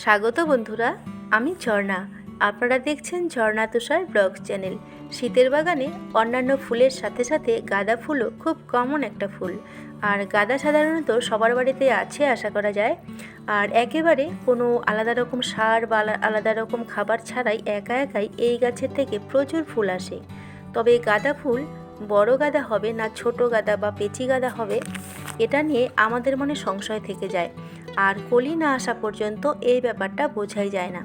স্বাগত বন্ধুরা, আমি ঝর্ণা। আপনারা দেখছেন ঝর্ণা তুষার ব্লগ চ্যানেল। শীতের বাগানে অন্যান্য ফুলের সাথে সাথে গাঁদা ফুলও খুব কমন একটা ফুল। আর গাঁদা সাধারণত সবার বাড়িতে আছে আশা করা যায়। আর একেবারে কোনো আলাদা রকম সার বা আলাদা রকম খাবার ছাড়াই একা একাই এই গাছের থেকে প্রচুর ফুল আসে। তবে গাঁদা ফুল বড় গাঁদা হবে না ছোট গাঁদা বা পেঁচি গাঁদা হবে, এটা নিয়ে আমাদের মনে সংশয় থেকে যায়। আর কলি না আসা পর্যন্ত এই ব্যাপারটা বোঝাই যায় না।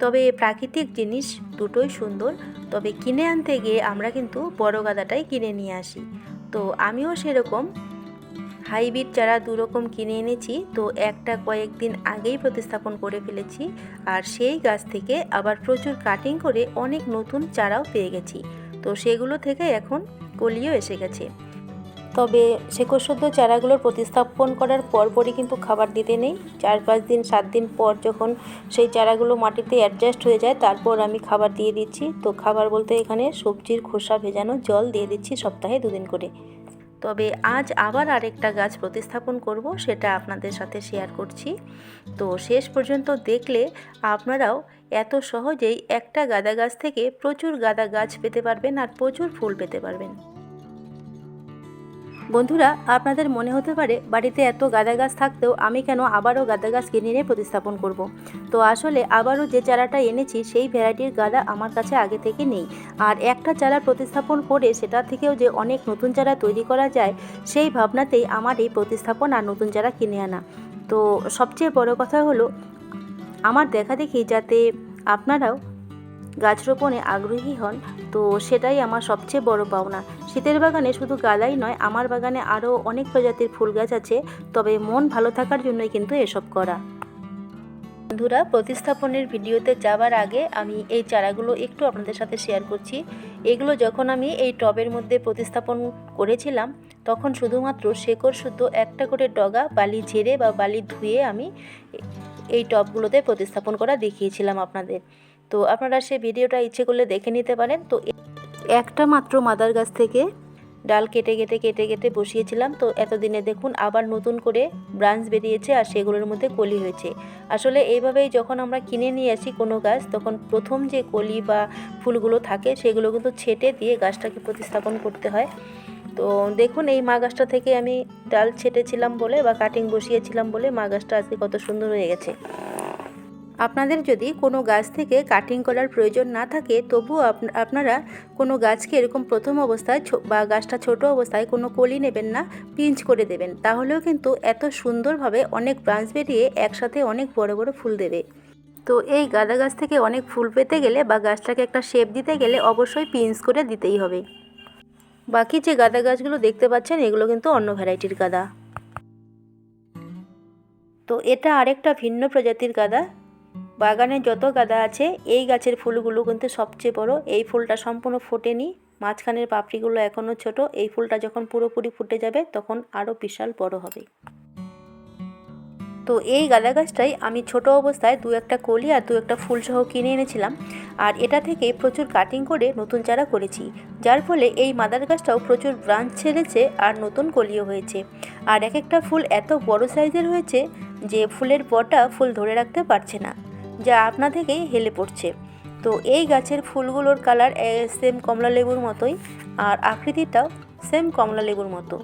তবে প্রাকৃতিক জিনিস দুটোই সুন্দর, তবে কিনে আনতে গিয়ে আমরা কিন্তু বড় গাঁদাটাই কিনে নিয়ে আসি। তো আমিও সেরকম হাইব্রিড চারা দুরকম কিনে এনেছি। তো একটা কয়েকদিন আগেই প্রতিস্থাপন করে ফেলেছি, আর সেই গাছ থেকে আবার প্রচুর কাটিং করে অনেক নতুন চারাও পেয়ে গেছি। তো সেগুলো থেকে এখন কলিও এসে গেছে। তবে শেকড়সুদ্ধ চারাগুলোর প্রতিস্থাপন করার পরপরই কিন্তু খাবার দিতে নেই। 4-5 দিন 7 দিন পর যখন সেই চারাগুলো মাটিতে অ্যাডজাস্ট হয়ে যায় তারপর আমি খাবার দিয়ে দিচ্ছি। তো খাবার বলতে এখানে সবজির খোসা ভেজানো জল দিয়ে দিচ্ছি সপ্তাহে 2 দিন করে। তবে আজ আবার আরেকটা গাছ প্রতিস্থাপন করব, সেটা আপনাদের সাথে শেয়ার করছি। তো শেষ পর্যন্ত দেখলে আপনারাও এত সহজেই একটা গাঁদা গাছ থেকে প্রচুর গাঁদা গাছ পেতে পারবেন আর প্রচুর ফুল পেতে পারবেন। বন্ধুরা, আপনাদের মনে হতে পারে বাড়িতে এত গাঁদা গাছ থাকতেও আমি কেন আবারও গাঁদা গাছ কিনে নিয়ে প্রতিস্থাপন করব। তো আসলে আবারও যে চারাটা এনেছি সেই ভ্যারাইটির গাঁদা আমার কাছে আগে থেকে নেই। আর একটা চারা প্রতিস্থাপন করে সেটা থেকেও যে অনেক নতুন চারা তৈরি করা যায়, সেই ভাবনাতেই আমার এই প্রতিস্থাপন আর নতুন চারা কিনে আনা। তো সবচেয়ে বড় কথা হলো আমার দেখা দেখি যাতে আপনারাও গাছ রোপণে আগ্রহী হন, তো সেটাই আমার সবচেয়ে বড় পাওনা। শীতের বাগানে শুধু গাঁদাই নয়, আমার বাগানে আরও অনেক প্রজাতির ফুল গাছ আছে। তবে মন ভালো থাকার জন্যই কিন্তু এসব করা। বন্ধুরা, প্রতিস্থাপনের ভিডিওতে যাওয়ার আগে আমি এই চারাগুলো একটু আপনাদের সাথে শেয়ার করছি। এগুলো যখন আমি এই টবের মধ্যে প্রতিস্থাপন করেছিলাম তখন শুধুমাত্র শেকড় শুদ্ধ একটা করে ডগা বালি ঝেড়ে বা বালি ধুয়ে আমি এই টবগুলোতে প্রতিস্থাপন করা দেখিয়েছিলাম আপনাদের। তো আপনারা সেই ভিডিওটা ইচ্ছে করলে দেখে নিতে পারেন। তো একটা মাত্র মাদার গাছ থেকে ডাল কেটে কেটে কেটে কেটে বসিয়েছিলাম। তো এতদিনে দেখুন আবার নতুন করে ব্রাঞ্চ বেরিয়েছে আর সেগুলোর মধ্যে কলি হয়েছে। আসলে এইভাবেই যখন আমরা কিনে নিয়ে আসি কোনো গাছ, তখন প্রথম যে কলি বা ফুলগুলো থাকে সেগুলো কিন্তু ছেটে দিয়ে গাছটাকে প্রতিস্থাপন করতে হয়। তো দেখুন এই মা গাছটা থেকে আমি ডাল ছেটেছিলাম বলে বা কাটিং বসিয়েছিলাম বলে মা গাছটা আজকে কত সুন্দর হয়ে গেছে। আপনাদের যদি কোনো গাছ থেকে কাটিং করার প্রয়োজন না থাকে, তবুও আপনারা কোনো গাছকে এরকম প্রথম অবস্থায় বা গাছটা ছোট অবস্থায় কোনো কলি নেবেন না, পিঞ্চ করে দেবেন। তাহলেও কিন্তু এত সুন্দরভাবে অনেক ব্রাঞ্চ বেরিয়ে একসাথে অনেক বড় বড় ফুল দেবে। তো এই গাঁদা গাছ থেকে অনেক ফুল পেতে গেলে বা গাছটাকে একটা শেপ দিতে গেলে অবশ্যই পিঞ্চ করে দিতেই হবে। বাকি যে গাঁদা গাছগুলো দেখতে পাচ্ছেন এগুলো কিন্তু অন্য ভ্যারাইটির গাঁদা। তো এটা আরেকটা ভিন্ন প্রজাতির গাঁদা। বাগানে যত গাঁদা আছে এই গাছের ফুলগুলো কিন্তু সবচেয়ে বড়। এই ফুলটা সম্পূর্ণ ফোটেনি, মাঝখানের পাপড়িগুলো এখনও ছোট। এই ফুলটা যখন পুরোপুরি ফুটে যাবে তখন আরও বিশাল বড় হবে। তো এই গাঁদা গাছটাই আমি ছোট অবস্থায় 2-1টা কলি আর 2-1টা ফুল সহ কিনে এনেছিলাম। আর এটা থেকে প্রচুর কাটিং করে নতুন চারা করেছি, যার ফলে এই মাদার গাছটাও প্রচুর ব্রাঞ্চ ছেড়েছে আর নতুন কলিও হয়েছে। আর এক একটা ফুল এত বড় সাইজের হয়েছে যে ফুলের পটা ফুল ধরে রাখতে পারছে না, যা আপনা থেকেই হেলে পড়ছে। তো এই গাছের ফুলগুলোর কালার সেম কমলা লেবুর মতোই, আর আকৃতিটাও সেম কমলা লেবুর মতো।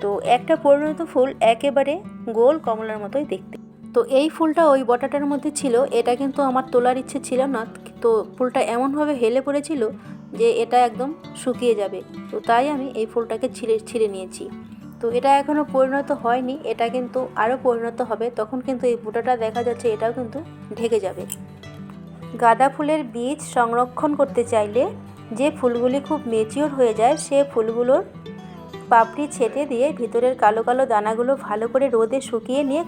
তো একটা পরিণত ফুল একেবারে গোল কমলার মতোই দেখতে। তো এই ফুলটা ওই বটাটার মধ্যে ছিল, এটা কিন্তু আমার তোলার ইচ্ছে ছিল না। তো ফুলটা এমনভাবে হেলে পড়েছিল যে এটা একদম শুকিয়ে যাবে। তো তাই আমি এই ফুলটাকে ছিঁড়ে নিয়েছি। তো এটা এখনও পরিণত হয়নি, এটা কিন্তু আরও পরিণত হবে। তখন কিন্তু এই বুটাটা দেখা যাচ্ছে এটাও কিন্তু ঢেকে যাবে। গাঁদা ফুলের বীজ সংরক্ষণ করতে চাইলে যে ফুলগুলি খুব ম্যাচিওর হয়ে যায় সে ফুলগুলোর পাপড়ি ছেটে দিয়ে ভিতরের কালো কালো দানাগুলো ভালো করে রোদে শুকিয়ে নিয়ে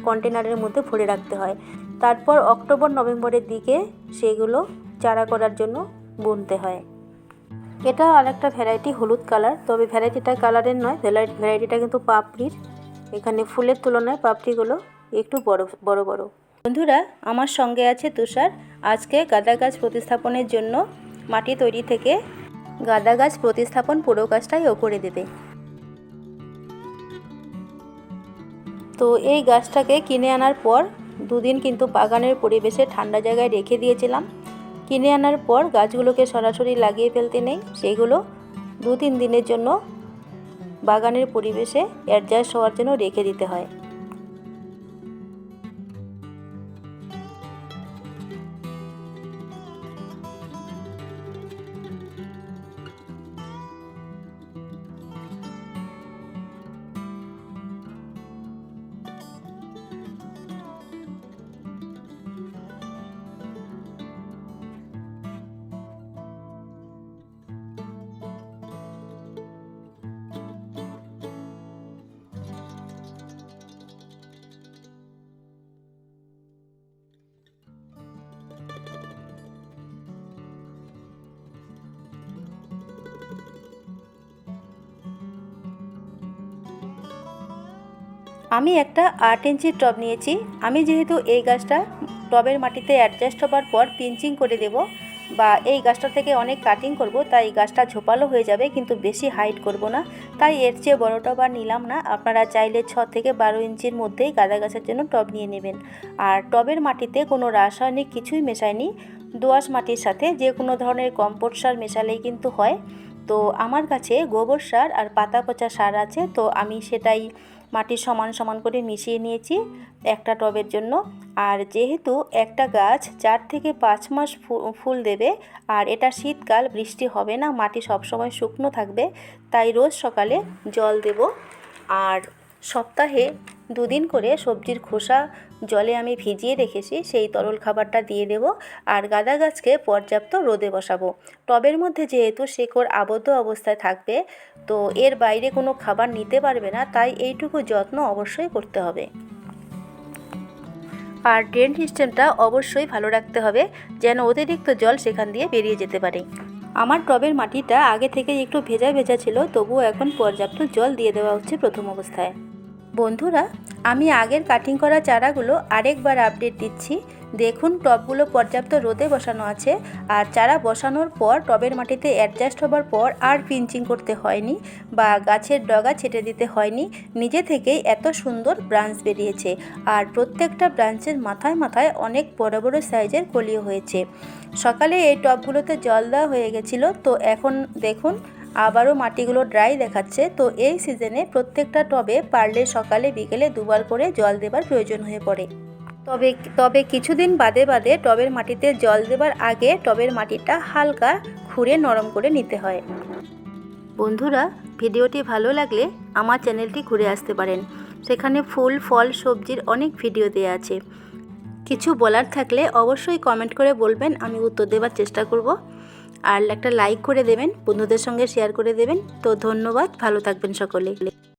কন্টেনারের মধ্যে ভরে রাখতে হয়। তারপর অক্টোবর-নভেম্বরের দিকে সেগুলো চারা করার জন্য বুনতে হয়। এটা আরেকটা ভ্যারাইটি হলুদ কালার, তবে ভ্যারাইটিটা কালারের নয়, ভ্যারাইটিটা কিন্তু পাপড়ির। এখানে ফুলের তুলনায় পাপড়িগুলো একটু বড় বড়। বন্ধুরা, আমার সঙ্গে আছে তুষার। আজকে গাঁদা গাছ প্রতিস্থাপনের জন্য মাটি তৈরি থেকে গাঁদা গাছ প্রতিস্থাপন পুরো কাজটাই ও করে দেবে। তো এই গাছটাকে কিনে আনার পর দুদিন কিন্তু বাগানের পরিবেশে ঠান্ডা জায়গায় রেখে দিয়েছিলাম। কিনে আনার পর গাছগুলোকে সরাসরি লাগিয়ে ফেলতে নেই, সেগুলো 2-3 দিনের জন্য বাগানের পরিবেশে অ্যাডজাস্ট হওয়ার জন্য রেখে দিতে হয়। আমি একটা 8 ইঞ্চির টব নিয়েছি। আমি যেহেতু এই গাছটা টবের মাটিতে অ্যাডজাস্ট হবার পর পিঞ্চিং করে দেব বা এই গাছটা থেকে অনেক কাটিং করব, তাই গাছটা ঝোপালো হয়ে যাবে, কিন্তু বেশি হাইট করব না, তাই এর চেয়ে বড় টব আর নিলাম না। আপনারা চাইলে 6 থেকে 12 ইঞ্চির মধ্যেই গাঁদা গাছের জন্য টব নিয়ে নেবেন। আর টবের মাটিতে কোনো রাসায়নিক কিছুই মেশাইনি, দোআঁশ মাটির সাথে যে কোনো ধরনের কম্পোস্ট সার মেশালেই কিন্তু হয়। তো আমার কাছে গোবর সার আর পাতা পচা সার আছে, তো আমি সেটাই মাটির সমান সমান করে মিশিয়ে নিয়েছি একটা টবের জন্য। আর যেহেতু একটা গাছ 4 থেকে 5 মাস ফুল দেবে, আর এটা শীতকাল, বৃষ্টি হবে না, মাটি সবসময় শুকনো থাকবে, তাই রোজ সকালে জল দেব। আর সপ্তাহে 2 দিন করে সবজির খোসা জলে আমি ভিজিয়ে রেখেছি, সেই তরল খাবারটা দিয়ে দেব। আর গাঁদা গাছকে পর্যাপ্ত রোদে বসাবো। টবের মধ্যে যেহেতু শেকড় আবদ্ধ অবস্থায় থাকবে, তো এর বাইরে কোনো খাবার নিতে পারবে না, তাই এইটুকু যত্ন অবশ্যই করতে হবে। আর ড্রেন সিস্টেমটা অবশ্যই ভালো রাখতে হবে, যেন অতিরিক্ত জল সেখান দিয়ে বেরিয়ে যেতে পারে। আমার টবের মাটিটা আগে থেকেই একটু ভেজা ভেজা ছিল, তবুও এখন পর্যাপ্ত জল দিয়ে দেওয়া হচ্ছে প্রথম অবস্থায়। বন্ধুরা, আমি আগের কাটিং করা চারাগুলো আরেকবার আপডেট দিচ্ছি। দেখুন, টবগুলো পর্যাপ্ত রোদে বসানো আছে, আর চারা বসানোর পর টবের মাটিতে অ্যাডজাস্ট হবার পর আর পিঞ্চিং করতে হয়নি বা গাছের ডগা ছেটে দিতে হয়নি। নিজে থেকেই এত সুন্দর ব্রাঞ্চ বেরিয়েছে, আর প্রত্যেকটা ব্রাঞ্চের মাথায় মাথায় অনেক বড় বড় সাইজের কলিও হয়েছে। সকালে এই টবগুলোতে জল দেওয়া হয়ে গেছিলো, তো এখন দেখুন আবারও মাটিগুলো ড্রাই দেখাচ্ছে। তো এই সিজনে প্রত্যেকটা টবে পারলে সকালে বিকেলে 2 বার করে জল দেবার প্রয়োজন হয়ে পড়ে। তবে কিছুদিন বাদে বাদে টবের মাটিতে জল দেবার আগে টবের মাটিটা হালকা খুঁড়ে নরম করে নিতে হয়। বন্ধুরা, ভিডিওটি ভালো লাগলে আমার চ্যানেলটি ঘুরে আসতে পারেন, সেখানে ফুল ফল সবজির অনেক ভিডিও দেওয়া আছে। কিছু বলার থাকলে অবশ্যই কমেন্ট করে বলবেন, আমি উত্তর দেওয়ার চেষ্টা করব। আর একটা লাইক করে দেবেন, বন্ধুদের সঙ্গে শেয়ার করে দেবেন। তো ধন্যবাদ, ভালো থাকবেন সকলে।